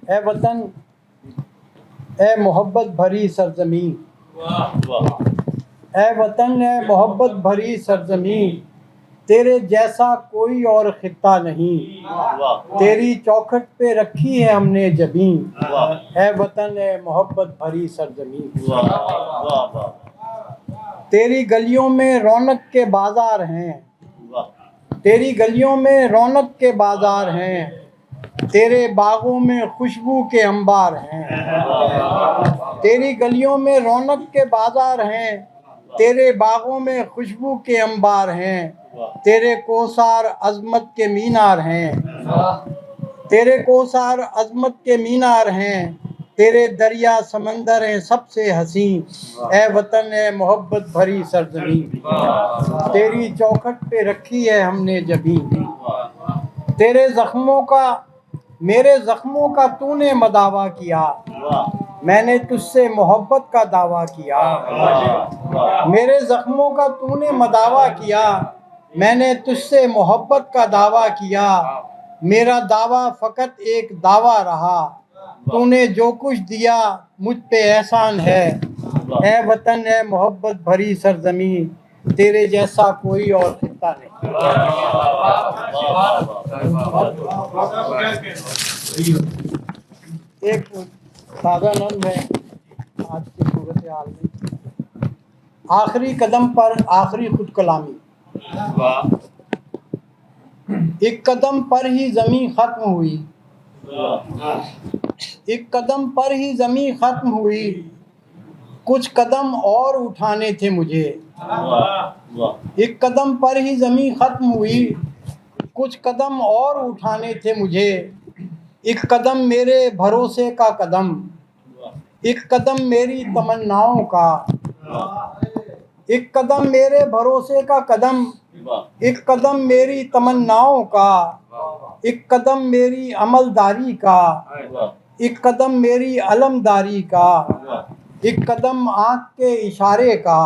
اے وطن، اے محبت بھری سرزمین، اے وطن، اے محبت بھری سرزمین، تیرے جیسا کوئی اور خطہ نہیں، تیری چوکھٹ پہ رکھی ہے ہم نے جبین، اے وطن، اے محبت بھری سرزمین۔ تیری گلیوں میں رونق کے بازار ہیں، تیری گلیوں میں رونق کے بازار ہیں، تیرے باغوں میں خوشبو کے انبار ہیں، تیری گلیوں میں رونق کے بازار ہیں، تیرے باغوں میں خوشبو کے انبار ہیں، تیرے کوثار عظمت کے مینار ہیں، تیرے کوثار عظمت کے مینار ہیں، تیرے دریا سمندر ہیں سب سے حسین، اے وطن، اے محبت بھری سرزمین، تیری چوکھٹ پہ رکھی ہے ہم نے جبین، تیرے زخموں کا میرے زخموں کا تو نے مداوا کیا، میں نے تجھ سے محبت کا دعویٰ کیا، میرے زخموں کا تو نے مداوا کیا، میں نے تجھ سے محبت کا دعویٰ کیا، میرا دعویٰ فقط ایک دعویٰ رہا، تو نے جو کچھ دیا مجھ پہ احسان ہے، اے وطن، اے محبت بھری سرزمین، تیرے جیسا کوئی اور خطہ نہیں۔ ایک تازہ نظم ہے آج کی صورتحال میں، آخری قدم پر آخری خود کلامی۔ ایک قدم پر ہی زمین ختم ہوئی، ایک قدم پر ہی زمین ختم ہوئی، کچھ قدم اور اٹھانے تھے مجھے، ایک قدم پر ہی زمین ختم ہوئی، کچھ قدم اور اٹھانے تھے مجھے، ایک قدم میرے بھروسے کا قدم، ایک قدم میری تمناؤں کا، ایک قدم میرے بھروسے کا قدم، ایک قدم میری تمناؤں کا، ایک قدم میری عملداری کا، ایک قدم میری علمداری کا، ایک قدم آنکھ کے اشارے کا،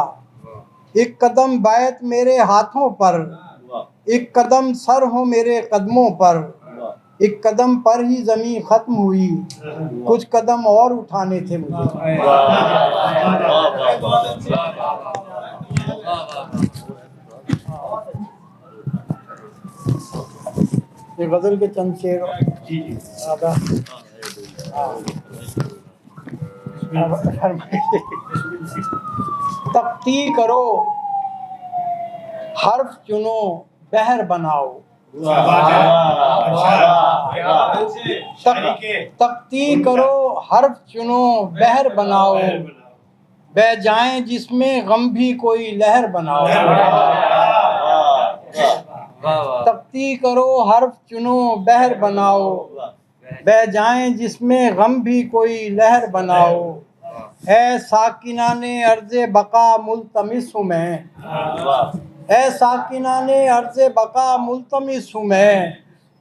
ایک قدم بیعت میرے ہاتھوں پر، ایک قدم سر ہو میرے قدموں پر، ایک قدم پر ہی زمین ختم ہوئی، کچھ قدم اور اٹھانے تھے مجھے۔ یہ غزل کے چند شعر تختی کرو، حرف چنو، بحر بناؤ، تختی کرو، حرف چنو، بحر بناؤ، بہہ جائیں جس میں غم بھی کوئی لہر بناؤ، تختی کرو، حرف چنو، بحر بناؤ، بہہ جائیں جس میں غم بھی کوئی لہر بناؤ، اے ساکنان ارض بقا ملتمس ہوں میں، اے ساکنان ارض بقا ملتمس ہوں میں،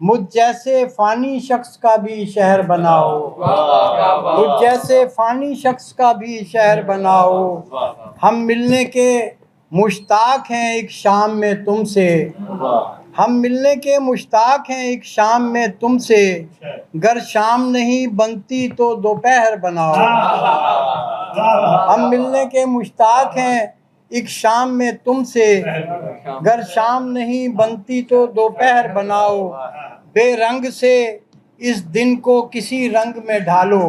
مجھ جیسے فانی شخص کا بھی شہر بناؤ، مجھ جیسے فانی شخص کا بھی شہر بناؤ، ہم ملنے کے مشتاق ہیں ایک شام میں تم سے، ہم ملنے کے مشتاق ہیں ایک شام میں تم سے، گر شام نہیں بنتی تو دوپہر بناؤ، ہم ملنے کے مشتاق ہیں ایک شام میں تم سے، گر شام نہیں بنتی تو دوپہر بناؤ، بے رنگ سے اس دن کو کسی رنگ میں ڈھالو،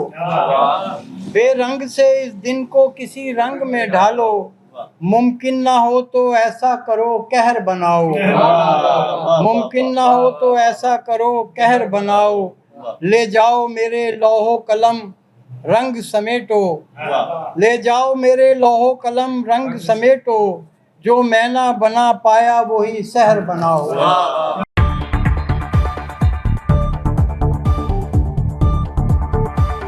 بے رنگ سے اس دن کو کسی رنگ میں ڈھالو، ممکن نہ ہو تو ایسا کرو قہر بناؤ، ممکن نہ ہو تو ایسا کرو قہر بناؤ، لے جاؤ میرے لوح و قلم رنگ سمیٹو، لے جاؤ میرے لوح و قلم رنگ سمیٹو، جو میں نہ بنا پایا وہی سحر بناؤ۔